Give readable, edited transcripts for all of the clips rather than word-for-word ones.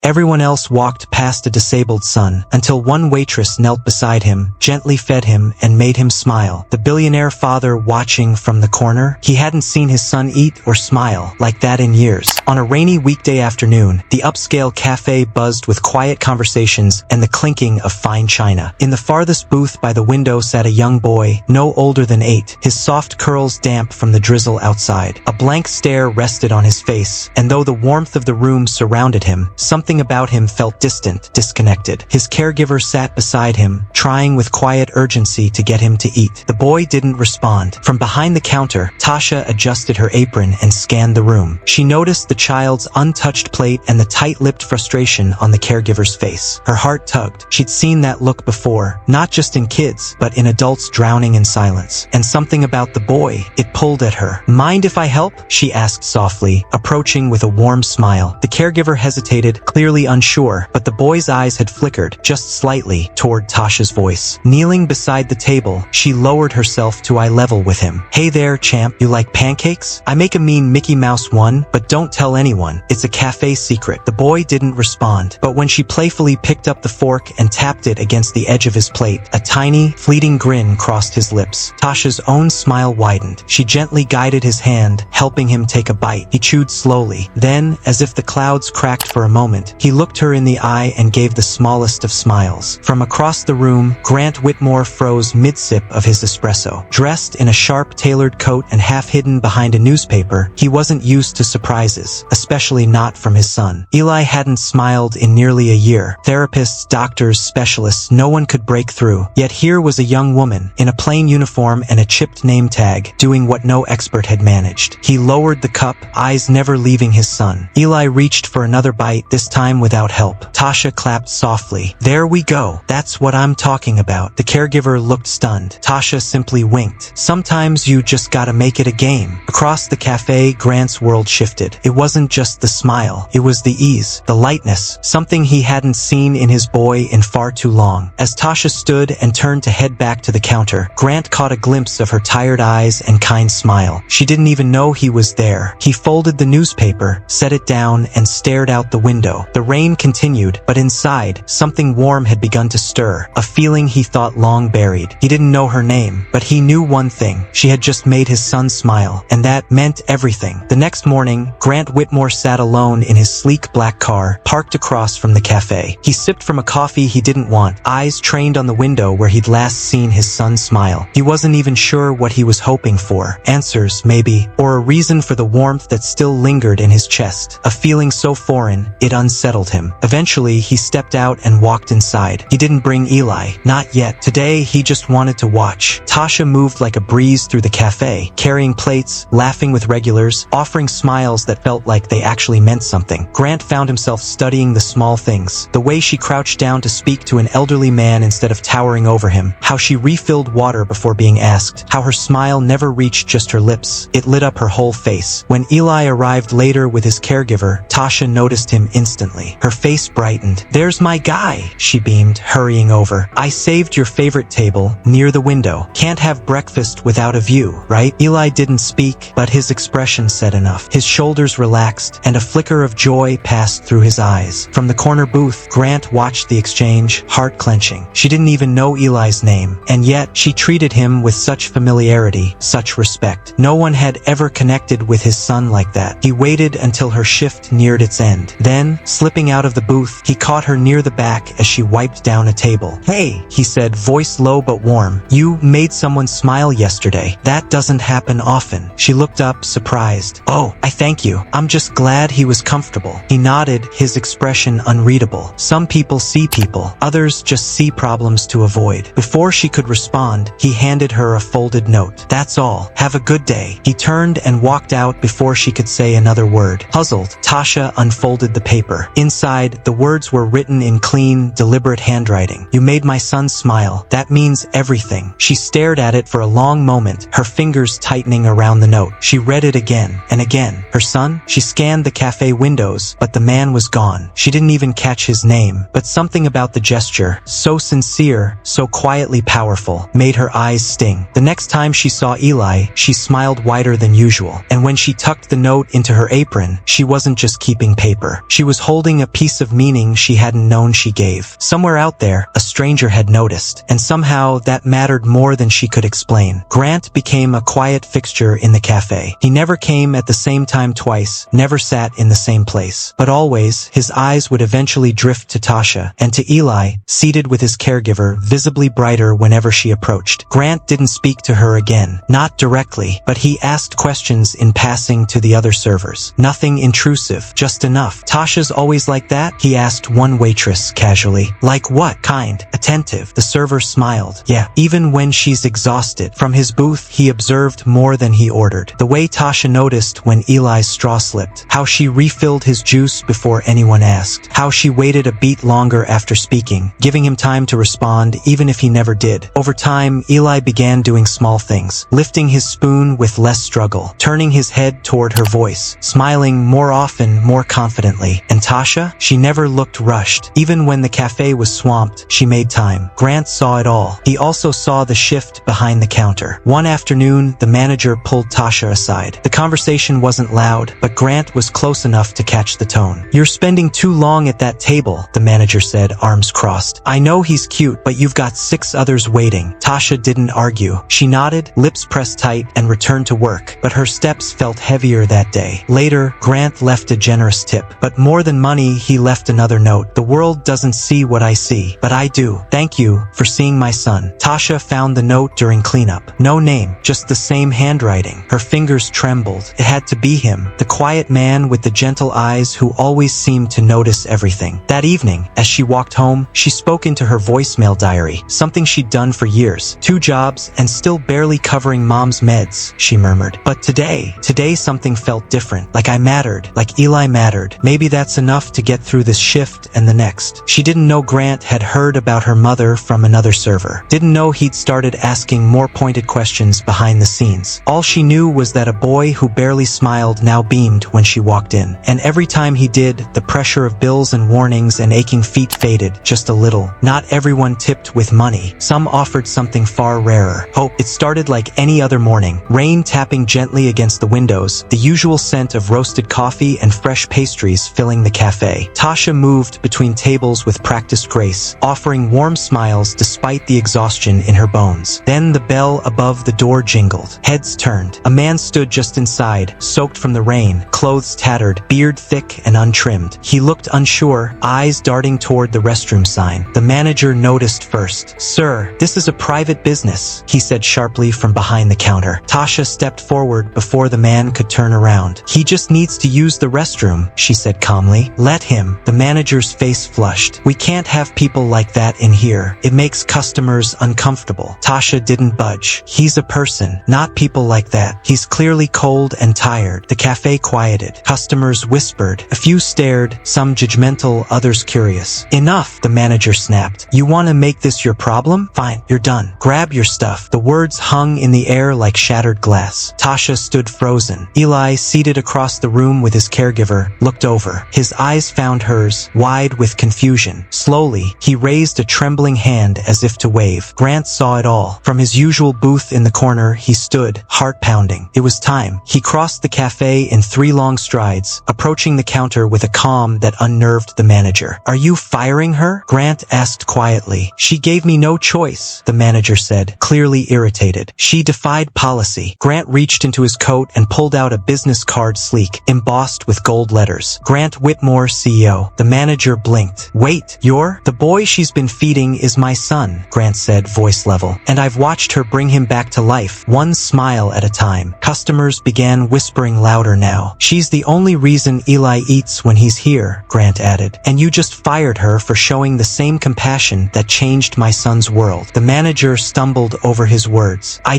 Everyone else walked past a disabled son, until one waitress knelt beside him, gently fed him, and made him smile. The billionaire father watching from the corner, he hadn't seen his son eat or smile like that in years. On a rainy weekday afternoon, the upscale cafe buzzed with quiet conversations and the clinking of fine china. In the farthest booth by the window sat a young boy, no older than 8, his soft curls damp from the drizzle outside. A blank stare rested on his face, and though the warmth of the room surrounded him, something about him felt distant, disconnected. His caregiver sat beside him, trying with quiet urgency to get him to eat. The boy didn't respond. From behind the counter, Tasha adjusted her apron and scanned the room. She noticed the child's untouched plate and the tight-lipped frustration on the caregiver's face. Her heart tugged. She'd seen that look before, not just in kids, but in adults drowning in silence. And something about the boy, it pulled at her. "Mind if I help?" she asked softly, approaching with a warm smile. The caregiver hesitated, clearly unsure, but the boy's eyes had flickered, just slightly, toward Tasha's voice. Kneeling beside the table, she lowered herself to eye level with him. "Hey there, champ, you like pancakes? I make a mean Mickey Mouse one, but don't tell anyone. It's a cafe secret." The boy didn't respond, but when she playfully picked up the fork and tapped it against the edge of his plate, a tiny, fleeting grin crossed his lips. Tasha's own smile widened. She gently guided his hand, helping him take a bite. He chewed slowly. Then, as if the clouds cracked for a moment, he looked her in the eye and gave the smallest of smiles. From across the room, Grant Whitmore froze mid-sip of his espresso. Dressed in a sharp tailored coat and half hidden behind a newspaper, he wasn't used to surprises, especially not from his son. Eli hadn't smiled in nearly a year. Therapists, doctors, specialists, no one could break through. Yet here was a young woman, in a plain uniform and a chipped name tag, doing what no expert had managed. He lowered the cup, eyes never leaving his son. Eli reached for another bite, this time without help. Tasha clapped softly. "There we go. That's what I'm talking about." The caregiver looked stunned. Tasha simply winked. "Sometimes you just gotta make it a game." Across the cafe, Grant's world shifted. It wasn't just the smile. It was the ease, the lightness, something he hadn't seen in his boy in far too long. As Tasha stood and turned to head back to the counter, Grant caught a glimpse of her tired eyes and kind smile. She didn't even know he was there. He folded the newspaper, set it down, and stared out the window. The rain continued, but inside, something warm had begun to stir, a feeling he thought long buried. He didn't know her name, but he knew one thing. She had just made his son smile, and that meant everything. The next morning, Grant Whitmore sat alone in his sleek black car, parked across from the cafe. He sipped from a coffee he didn't want, eyes trained on the window where he'd last seen his son smile. He wasn't even sure what he was hoping for. Answers, maybe, or a reason for the warmth that still lingered in his chest. A feeling so foreign, it unsettled him. Eventually, he stepped out and walked inside. He didn't bring Eli. Not yet. Today, he just wanted to watch. Tasha moved like a breeze through the cafe, carrying plates, laughing with regulars, offering smiles that felt like they actually meant something. Grant found himself studying the small things. The way she crouched down to speak to an elderly man instead of towering over him. How she refilled water before being asked. How her smile never reached just her lips. It lit up her whole face. When Eli arrived later with his caregiver, Tasha noticed him instantly. Her face brightened. "There's my guy," she beamed, hurrying over. "I saved your favorite table, near the window. Can't have breakfast without a view, right?" Eli didn't speak, but his expression said enough. His shoulders relaxed, and a flicker of joy passed through his eyes. From the corner booth, Grant watched the exchange, heart clenching. She didn't even know Eli's name, and yet she treated him with such familiarity, such respect. No one had ever connected with his son like that. He waited until her shift neared its end. Then, slipping out of the booth, he caught her near the back as she wiped down a table. "Hey," he said, voice low but warm. "You made someone smile yesterday. That doesn't happen often." She looked up, surprised. "Oh, I thank you. I'm just glad he was comfortable." He nodded, his expression unreadable. Some people see people, others just see problems to avoid. Before she could respond, he handed her a folded note. "That's all. Have a good day." He turned and walked out before she could say another word. Puzzled, Tasha unfolded the paper. Inside, the words were written in clean, deliberate handwriting. "You made my son smile. That means everything." She stared at it for a long moment, her fingers tightening around the note. She read it again and again. Her son? She scanned the cafe windows, but the man was gone. She didn't even catch his name, but something about the gesture, so sincere, so quietly powerful, made her eyes sting. The next time she saw Eli, she smiled wider than usual, and when she tucked the note into her apron, she wasn't just keeping paper. She was holding a piece of meaning she hadn't known she gave. Somewhere out there, a stranger had noticed, and somehow that mattered more than she could explain. Grant became a quiet fixture in the cafe. He never came at the same time twice, never sat in the same place. But always, his eyes would eventually drift to Tasha, and to Eli, seated with his caregiver, visibly brighter whenever she approached. Grant didn't speak to her again, not directly, but he asked questions in passing to the other servers. Nothing intrusive, just enough. Tasha's always like that? He asked one waitress casually. Like what? Kind, attentive. The server smiled. Yeah, even when she's exhausted. From his booth, he observed more than he ordered. The way Tasha noticed when Eli's straw slipped. How she refilled his juice before anyone asked. How she waited a beat longer after speaking, giving him time to respond even if he never did. Over time, Eli began doing small things. Lifting his spoon with less struggle. Turning his head toward her voice. Smiling more often, more confidently. And Tasha? She never looked rushed. Even when the cafe was swamped, she made time. Grant saw it all. He also saw the shift behind the counter. One afternoon, the manager pulled Tasha aside. The conversation wasn't loud, but Grant was close enough to catch the tone. You're spending too long at that table, the manager said, arms crossed. I know he's cute, but you've got 6 others waiting. Tasha didn't argue. She nodded, lips pressed tight, and returned to work, but her steps felt heavier that day. Later, Grant left a generous tip. But more than money, he left another note. The world doesn't see what I see, but I do. Thank you for seeing my son. Tasha found the note during cleanup. No name, just the same handwriting. Her fingers trembled. It had to be him, the quiet man with the gentle eyes who always seemed to notice everything. That evening, as she walked home, she spoke into her voicemail diary, something she'd done for years. 2 jobs and still barely covering mom's meds, she murmured. But today something felt different, like I mattered, like Eli mattered. Maybe that's enough to get through this shift and the next. She didn't know Grant had heard about her mother from another server. Didn't know he'd started asking more pointed questions behind the scenes. All she knew was that a boy who barely smiled now beamed when she walked in. And every time he did, the pressure of bills and warnings and aching feet faded just a little. Not everyone tipped with money. Some offered something far rarer. Hope. It started like any other morning. Rain tapping gently against the windows, the usual scent of roasted coffee and fresh pastries filling the cafe. Tasha moved between tables with practiced grace, offering warm smiles despite the exhaustion in her bones. Then the bell above the door jingled. Heads turned. A man stood just inside, soaked from the rain, clothes tattered, beard thick and untrimmed. He looked unsure, eyes darting toward the restroom sign. The manager noticed first. Sir, this is a private business, he said sharply from behind the counter. Tasha stepped forward before the man could turn around. He just needs to use the restroom, she said calmly. Let him. The manager's face flushed. We can't have people like that in here. It makes customers uncomfortable. Tasha didn't budge. He's a person, not people like that. He's clearly cold and tired. The cafe quieted. Customers whispered. A few stared, some judgmental, others curious. Enough, the manager snapped. You want to make this your problem? Fine, you're done. Grab your stuff. The words hung in the air like shattered glass. Tasha stood frozen. Eli, seated across the room with his caregiver, looked over. His eyes found hers, wide with confusion. Slowly, he raised a trembling hand as if to wave. Grant saw it all. From his usual booth in the corner, he stood, heart pounding. It was time. He crossed the cafe in 3 long strides, approaching the counter with a calm that unnerved the manager. Are you firing her? Grant asked quietly. She gave me no choice, the manager said, clearly irritated. She defied policy. Grant reached into his coat and pulled out a business card, sleek, embossed with gold letters. Grant Whitmore, CEO. The manager blinked. Wait, you're? The boy she's been feeding is my son, Grant said, voice level. And I've watched her bring him back to life, one smile at a time. Customers began whispering louder now. She's the only reason Eli eats when he's here, Grant added. And you just fired her for showing the same compassion that changed my son's world. The manager stumbled over his words. I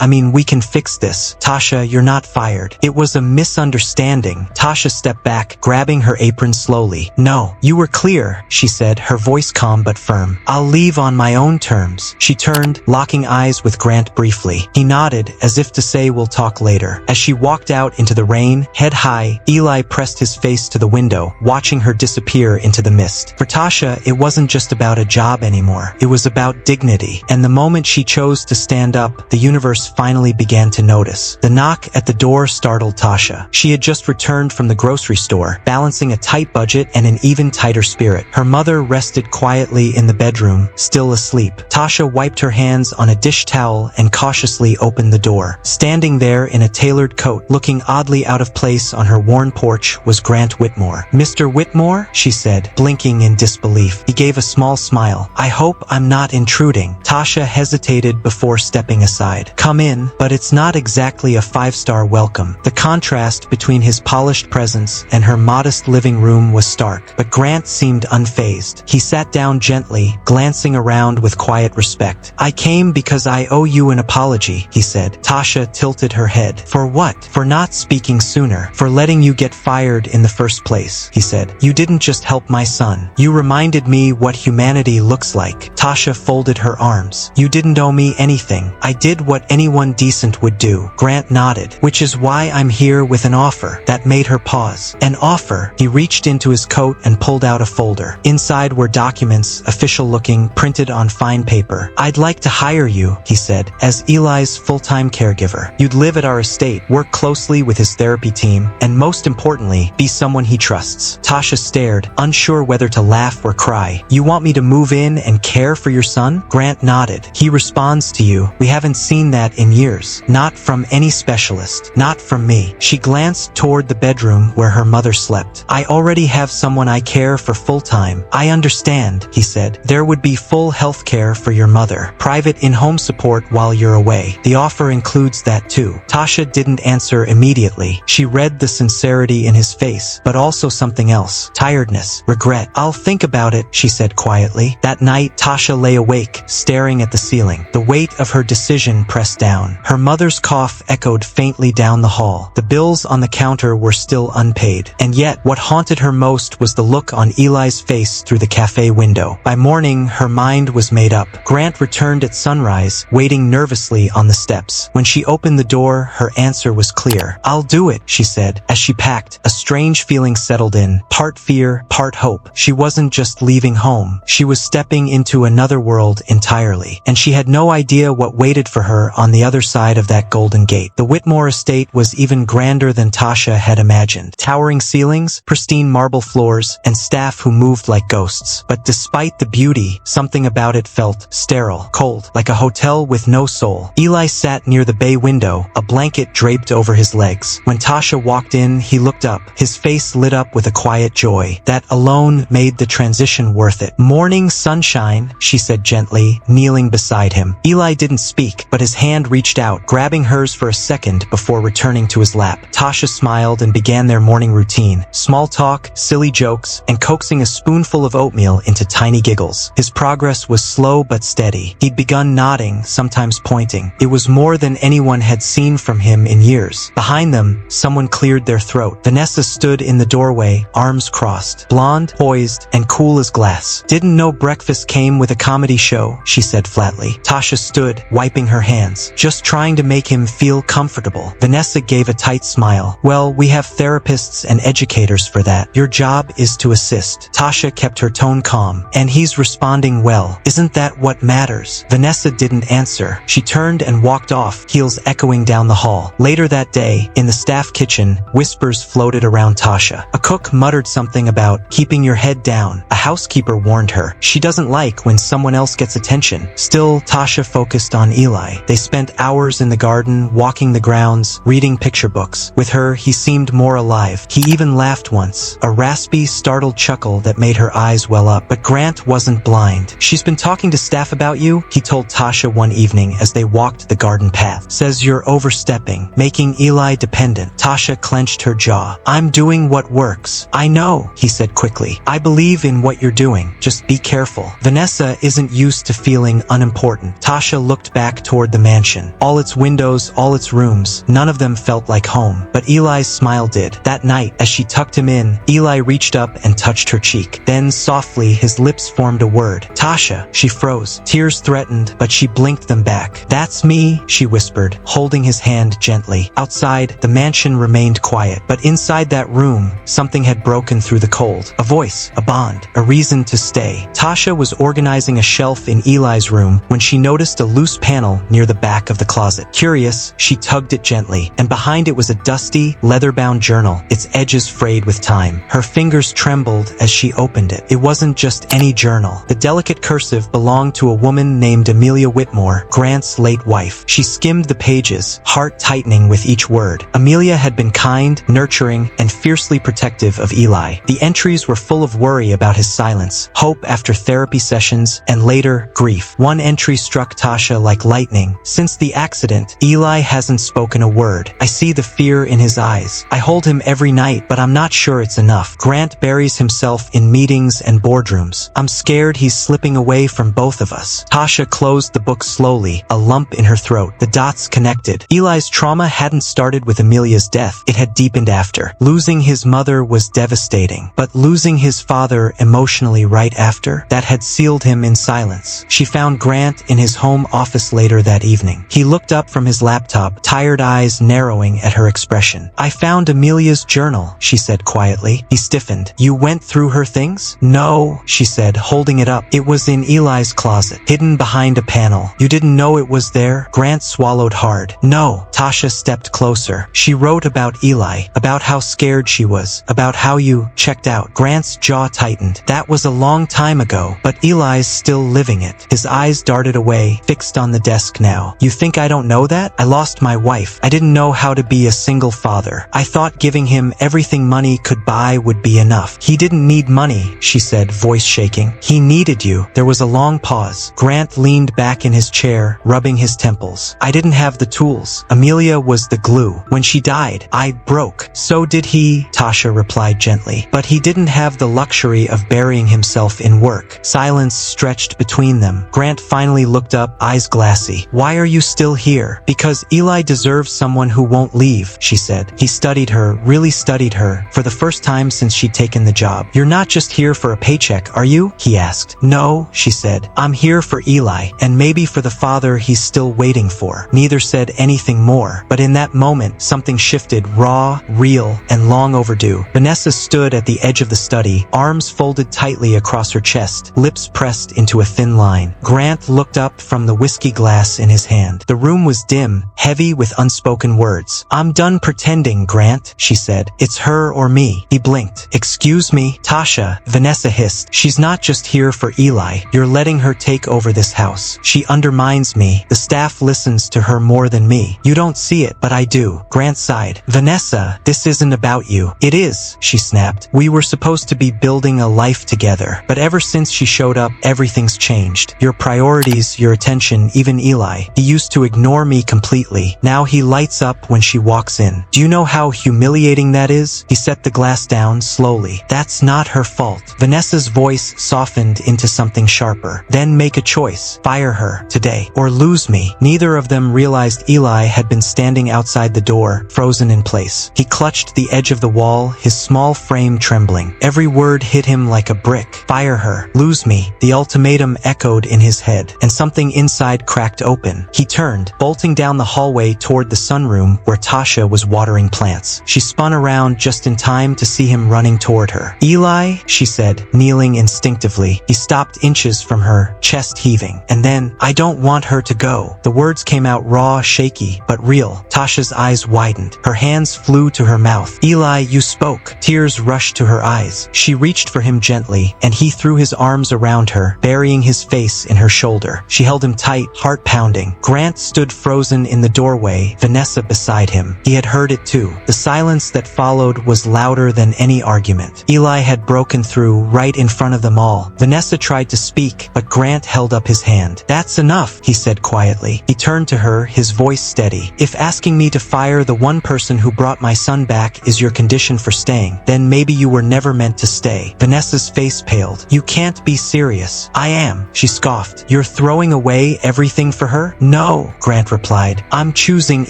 mean, we can fix this. Tasha, you're not fired. It was a misunderstanding. Tasha stepped back, grabbing her apron slowly. No, you were clear, she said, her voice calm but firm. I'll leave on my own terms. She turned, locking eyes with Grant briefly. He nodded, as if to say we'll talk later. As she walked out into the rain, head high, Eli pressed his face to the window, watching her disappear into the mist. For Tasha, it wasn't just about a job anymore. It was about dignity. And the moment she chose to stand up, the universe finally began to notice. The knock at the door startled Tasha. She had just returned from the grocery store, balancing a tight budget and an even tighter spirit. Her mother rested quietly in the bedroom, still asleep. Tasha wiped her hands on a dish towel and cautiously opened the door. Standing there in a tailored coat, looking oddly out of place on her worn porch, was Grant Whitmore. "Mr. Whitmore?" she said, blinking in disbelief. He gave a small smile. "I hope I'm not intruding." Tasha hesitated before stepping aside. "Come in, but it's not exactly a five-star welcome." The contrast between his polished presence and her modest living room was stark, but Grant seemed unfazed. He sat down gently, glancing around with quiet respect. "I came because I owe you an apology," he said. Tasha tilted her head. "For what?" "For not speaking sooner. For letting you get fired in the first place," he said. "You didn't just help my son. You reminded me what humanity looks like." Tasha folded her arms. "You didn't owe me anything. I did what anyone decent would do." Grant nodded. "Which is why I'm here with an offer." That made her pause. "An offer?" He reached into his coat and pulled out a folder. Inside were documents, official looking, printed on fine paper. "I'd like to hire you," he said, "as Eli's full-time caregiver. You'd live at our estate, work closely with his therapy team, and most importantly, be someone he trusts." Tasha stared, unsure whether to laugh or cry. "You want me to move in and care for your son?" Grant nodded. "He responds to you. We haven't seen that in years. Not from any specialist. Not from me." She glanced toward the bedroom where her mother slept. "I already have someone I care for full-time." "I understand," he said. "There would be full health care for your mother. Private in-home support while you're away. The offer includes that too." Tasha didn't answer immediately. She read the sincerity in his face, but also something else. Tiredness, regret. "I'll think about it," she said quietly. That night, Tasha lay awake, staring at the ceiling. The weight of her decision pressed down. Her mother's cough echoed faintly down the hall. The bills on the counter were still unpaid. And yet, what haunted her most was the look on Eli's face through the cafe window. By morning, her mind was made up. Grant returned at sunrise, waiting nervously on the steps. When she opened the door, her answer was clear. "I'll do it," she said. As she packed, a strange feeling settled in, part fear, part hope. She wasn't just leaving home. She was stepping into another world entirely. And she had no idea what waited for her on the other side of that golden gate. The Whitmore estate was even grander than Tasha had imagined. Towering ceilings, pristine marble floors, and staff who moved like ghosts. But despite the beauty, something about it felt sterile, cold, like a hotel with no soul. Eli sat near the bay window, a blanket draped over his legs. When Tasha walked in, he looked up, his face lit up with a quiet joy. That alone made the transition worth it. "Morning sunshine," she said gently, kneeling beside him. Eli didn't speak, but his hand reached out, grabbing hers for a second before returning to his lap. Tasha smiled and began their morning routine. Small talk, silly jokes, and coaxing a spoonful of oatmeal into tiny giggles. His progress was slow but steady. He'd begun nodding, sometimes pointing. It was more than anyone had seen from him in years. Behind them, someone cleared their throat. Vanessa stood in the doorway, arms crossed, blonde, poised, and cool as glass. "Didn't know breakfast came with a comedy show," she said flatly. Tasha stood, wiping her hands, just trying to make him feel comfortable. Vanessa gave a tight smile. "Well, we have therapists and educators for that. Your job is to assist." Tasha kept her tone calm. "And he's responding well. Isn't that what matters?" Vanessa didn't answer. She turned and walked off, heels echoing down the hall. Later that day, in the staff kitchen, whispers floated around Tasha. A cook muttered something about keeping your head down. A housekeeper warned her. She doesn't like when someone else gets attention. Still, Tasha focused on Eli. They spent hours in the garden, walking the grounds, reading picture books. With her, he seemed more alive. He even laughed once, a raspy, startled chuckle that made her eyes well up. But Grant wasn't blind. "She's been talking to staff about you," he told Tasha one evening as they walked the garden path. "Says you're overstepping, making Eli dependent." Tasha clenched her jaw. "I'm doing what works." "I know," he said quickly. "I believe in what you're doing. Just be careful." Vanessa isn't used to feeling unimportant. Tasha looked back toward the mansion. All its windows, all its rooms, none of them felt like home. But Eli's smile did. That night, as she tucked him in, Eli reached up and touched her cheek. Then, softly, his lips formed a word. "Tasha." She froze. Tears threatened, but she blinked them back. "That's me," she whispered, holding his hand gently. Outside, the mansion remained quiet. But inside that room, something had broken through the cold. A voice, a bond, a reason to stay. Tasha was organizing a shelf in Eli's room when she noticed a loose panel near the back of the closet. Curious, she tugged it gently, and behind it was a dusty, leather-bound journal, its edges frayed with time. Her fingers trembled as she opened it. It wasn't just any journal. The delicate cursive belonged to a woman named Amelia Whitmore, Grant's late wife. She skimmed the pages, heart tightening with each word. Amelia had been kind, nurturing, and fiercely protective of Eli. The entries were full of worry about his silence, hope after therapy sessions, and later, grief. One entry struck Tasha like lightning. Since the accident, Eli hasn't spoken a word. I see the fear in his eyes. I hold him every night, but I'm not sure it's enough. Grant buries himself in meetings and boardrooms. I'm scared he's slipping away from both of us. Tasha closed the book slowly, a lump in her throat. The dots connected. Eli's trauma hadn't started with Amelia's death. It had deepened after. Losing his mother was devastating, but losing his father emotionally right after, that had sealed him in silence. She found Grant in his home office later that evening. He looked up from his laptop, tired eyes narrowing at her expression. I found Amelia's journal, she said quietly. He stiffened. You went through her things? No, she said, holding it up. It was in Eli's closet, hidden behind a panel. You didn't know it was there? Grant swallowed hard. No. Tasha stepped closer. She wrote about Eli, about how scared she was, about how you checked out. Grant's jaw tightened. That was a long time ago, but Eli's still living it. His eyes darted away, fixed on the desk now. You think I don't know that? I lost my wife. I didn't know how to be a single father. I thought giving him everything money could buy would be enough. He didn't need money, she said, voice shaking. He needed you. There was a long pause. Grant leaned back in his chair, rubbing his temples. I didn't have the tools. Amelia was the glue. When she died, I broke. So did he, Tasha replied gently. But he didn't have the luxury of burying himself in work. Silence stretched between them. Grant finally looked up, eyes glassy. Why are you still here? Because Eli deserves someone who won't leave, she said. He studied her, really studied her, for the first time since she'd taken the job. You're not just here for a paycheck, are you? He asked. No, she said. I'm here for Eli, and maybe for the father he's still waiting for. Neither said anything more, but in that moment, something shifted, raw, real, and long overdue. Vanessa stood at the edge of the study, arms folded tightly across her chest, lips pressed into a thin line. Grant looked up from the whiskey glass in his hand. The room was dim, heavy with unspoken words. I'm done pretending, Grant, she said. It's her or me. He blinked. Excuse me, Tasha, Vanessa hissed. She's not just here for Eli. You're letting her take over this house. She undermines me. The staff listens to her more than me. You don't see it, but I do. Grant sighed. Vanessa, this isn't about you. It is, she snapped. We were supposed to be building a life together, but ever since she showed up, everything's changed. Your priorities, your attention, even Eli. He used to ignore me completely. Now he lights up when she walks in. Do you know how humiliating that is? He set the glass down slowly. That's not her fault. Vanessa's voice softened into something sharper. Then make a choice. Fire her today or lose me. Neither of them realized Eli had been standing outside the door, frozen in place. He clutched the edge of the wall, his small frame trembling. Every word hit him like a brick. Fire her. Lose me. The ultimatum echoed in his head, and something inside cracked open. He turned, bolting down the hallway toward the sunroom where Tasha was watering plants. She spun around just in time to see him running toward her. Eli, she said, kneeling instinctively. He stopped inches from her, chest heaving. And then, I don't want her to go. The words came out raw, shaky, but real. Tasha's eyes widened. Her hands flew to her mouth. Eli, you spoke. Tears rushed to her eyes. She reached for him gently, and he threw his arms around her, burying his face in her shoulder. She held him tight, heart pounding. Grant stood frozen in the doorway, Vanessa beside him. He had heard it too. The silence that followed was louder than any argument. Eli had broken through right in front of them all. Vanessa tried to speak, but Grant held up his hand. That's enough, he said quietly. He turned to her, his voice steady. If asking me to fire the one person who brought my son back is your condition for staying, then maybe you were never meant to stay. Vanessa's face paled. You can't be serious. I am, she scoffed. You're throwing away everything for her? No, Grant replied. I'm choosing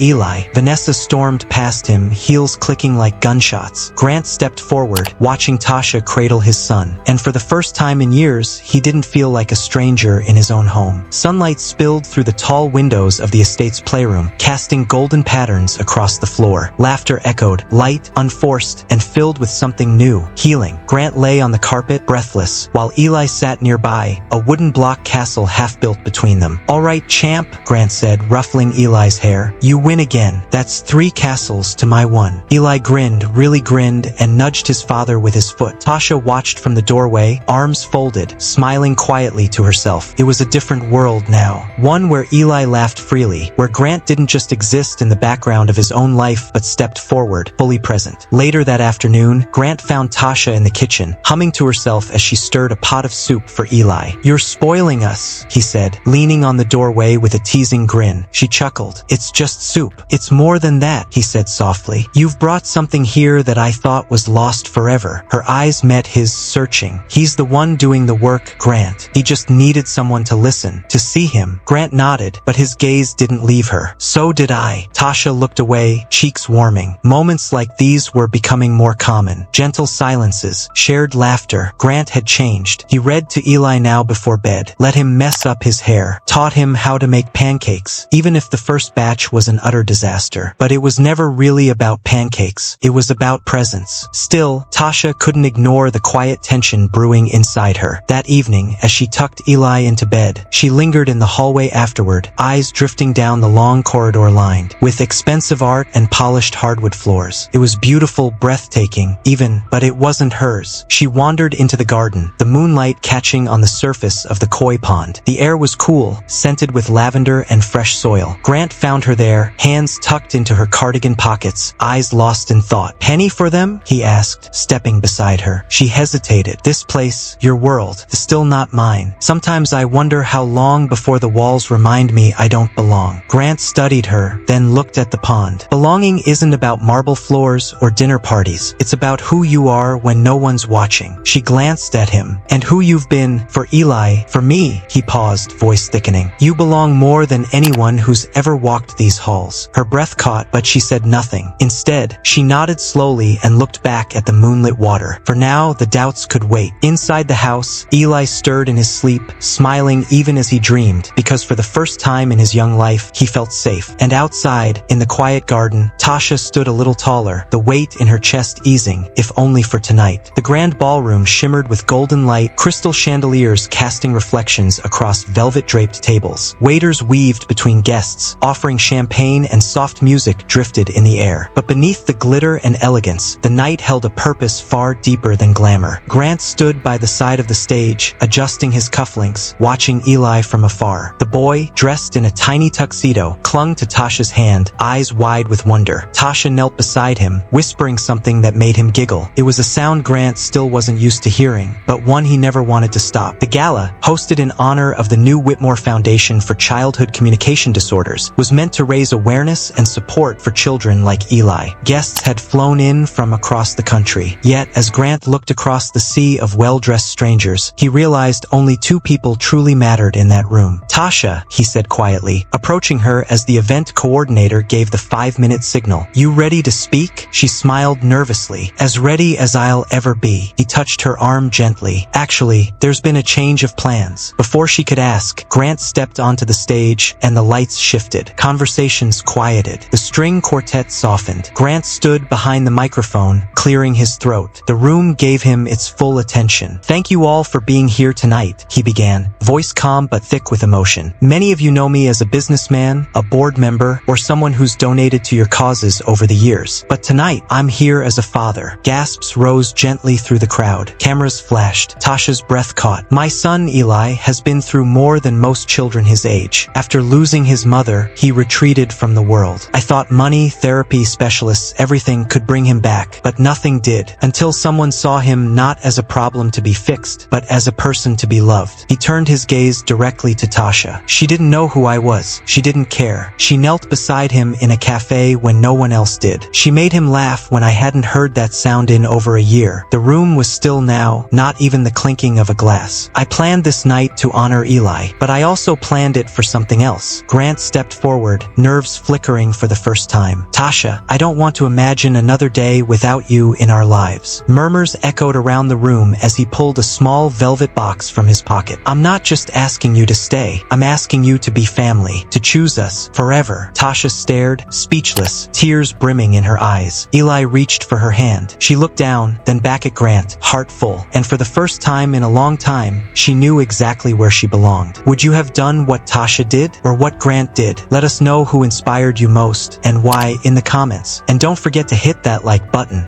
Eli. Vanessa stormed past him, heels clicking like gunshots. Grant stepped forward, watching Tasha cradle his son. And for the first time in years, he didn't feel like a stranger in his own home. Sunlight spilled through the tall windows of the estate's playroom, casting golden patterns across the floor. Laughter echoed, light, unforced, and filled with something new, healing. Grant lay on the carpet, breathless, while Eli sat nearby, a wooden block castle half-built between them. All right, champ, Grant said, ruffling Eli's hair. You win again. That's 3 castles to my 1. Eli grinned, really grinned, grinned and nudged his father with his foot. Tasha watched from the doorway, arms folded, smiling quietly to herself. It was a different world now. One where Eli laughed freely, where Grant didn't just exist in the background of his own life but stepped forward, fully present. Later that afternoon, Grant found Tasha in the kitchen, humming to herself as she stirred a pot of soup for Eli. "You're spoiling us," he said, leaning on the doorway with a teasing grin. She chuckled. "It's just soup." "It's more than that," he said softly. "You've brought something here that I thought was lost forever." Her eyes met his, searching. "He's the one doing the work, Grant. He just needed someone to listen, to see him." Grant nodded, but his gaze didn't leave her. "So did I." Tasha looked away, cheeks warming. Moments like these were becoming more common. Gentle silences, shared laughter. Grant had changed. He read to Eli now before bed, let him mess up his hair, taught him how to make pancakes, even if the first batch was an utter disaster. But it was never really about pancakes. It was about presence. Still, Tasha couldn't ignore the quiet tension brewing inside her. That evening, as she tucked Eli into bed, she lingered in the hallway afterward, eyes drifting down the long corridor lined with expensive art and polished hardwood floors. It was beautiful, breathtaking, even, but it wasn't hers. She wandered into the garden, the moonlight catching on the surface of the koi pond. The air was cool, scented with lavender and fresh soil. Grant found her there, hands tucked into her cardigan pockets, eyes lost in thought. "Penny for them?" he asked, stepping beside her. She hesitated. "This place, your world, is still not mine. Sometimes I wonder how long before the walls remind me I don't belong." Grant studied her, then looked at the pond. "Belonging isn't about marble floors or dinner parties. It's about who you are when no one's watching." She glanced at him. "And who you've been for Eli, for me." He paused, voice thickening. "You belong more than anyone who's ever walked these halls." Her breath caught, but she said nothing. Instead, she nodded slowly and looked back at the moonlit water. For now, the doubts could wait. Inside the house, Eli stirred in his sleep, smiling even as he dreamed, because for the first time in his young life, he felt safe. And outside, in the quiet garden, Tasha stood a little taller, the weight in her chest easing, if only for tonight. The grand ballroom shimmered with golden light, crystal chandeliers casting reflections across velvet-draped tables. Waiters weaved between guests, offering champagne, and soft music drifted in the air. But beneath the glitter and elegance, the night held a purpose far deeper than glamour. Grant stood by the side of the stage, adjusting his cufflinks, watching Eli from afar. The boy, dressed in a tiny tuxedo, clung to Tasha's hand, eyes wide with wonder. Tasha knelt beside him, whispering something that made him giggle. It was a sound Grant still wasn't used to hearing, but one he never wanted to stop. The gala, hosted in honor of the new Whitmore Foundation for Childhood Communication Disorders, was meant to raise awareness and support for children like Eli. Guests had flown in from across the country. Yet, as Grant looked across the sea of well-dressed strangers, he realized only two people truly mattered in that room. "Tasha," he said quietly, approaching her as the event coordinator gave the 5-minute signal. "You ready to speak?" She smiled nervously. "As ready as I'll ever be." He touched her arm gently. "Actually, there's been a change of plans." Before she could ask, Grant stepped onto the stage and the lights shifted. Conversations quieted. The string quartet softened. Grant stood behind the microphone, clearing his throat. The room gave him its full attention. "Thank you all for being here tonight," he began, voice calm but thick with emotion. "Many of you know me as a businessman, a board member, or someone who's donated to your causes over the years. But tonight, I'm here as a father." Gasps rose gently through the crowd. Cameras flashed. Tasha's breath caught. "My son, Eli, has been through more than most children his age. After losing his mother, he retreated from the world. I thought money, therapy, specialists, everything could bring him back, but nothing did, until someone saw him not as a problem to be fixed, but as a person to be loved." He turned his gaze directly to Tasha. She didn't know who I was. She didn't care. She knelt beside him in a cafe when no one else did. She made him laugh when I hadn't heard that sound in over a year. The room was still now, not even the clinking of a glass. I planned this night to honor Eli, but I also planned it for something else. Grant stepped forward, nerves flickering for the first time. "Tasha, I don't want to imagine another day without you in our lives." Murmurs echoed around the room as he pulled a small velvet box from his pocket. "I'm not just asking you to stay. I'm asking you to be family, to choose us forever." Tasha stared, speechless, tears brimming in her eyes. Eli reached for her hand. She looked down, then back at Grant, heart full, and for the first time in a long time, she knew exactly where she belonged. Would you have done what Tasha did, or what Grant did? Let us know who inspired you most, and why, in the comments. And don't forget to hit that like button.